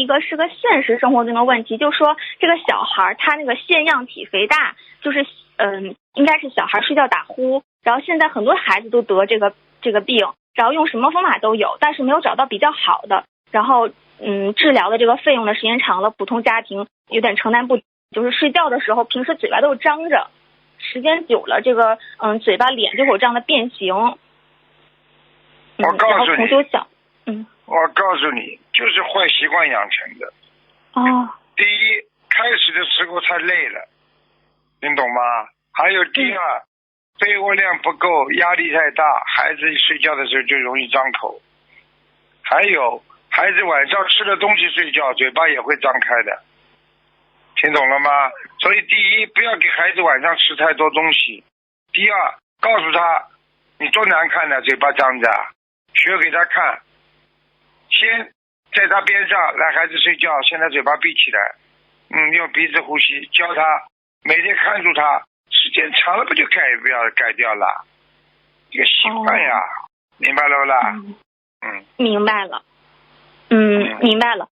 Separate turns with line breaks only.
一个是个现实生活中的问题，就说这个小孩他那个腺样体肥大，就是应该是小孩睡觉打呼，然后现在很多孩子都得这个病，然后用什么方法都有，但是没有找到比较好的，然后治疗的这个费用的时间长了，普通家庭有点承担不起，就是睡觉的时候平时嘴巴都张着，时间久了这个嘴巴脸就有这样的变形。
我告诉你，
然后就想
我告诉你，就是坏习惯养成的。
哦。
第一，开始的时候太累了，你懂吗？还有第二，被窝量不够，压力太大，孩子睡觉的时候就容易张口。还有，孩子晚上吃了东西睡觉，嘴巴也会张开的，听懂了吗？所以第一，不要给孩子晚上吃太多东西。第二，告诉他，你多难看的，嘴巴张着，学给他看。先在他边上，来孩子睡觉，现在嘴巴闭起来，用鼻子呼吸，教他，每天看住他，时间长了不就改掉了？这个习惯呀，明白了不啦？
明白了。明白了。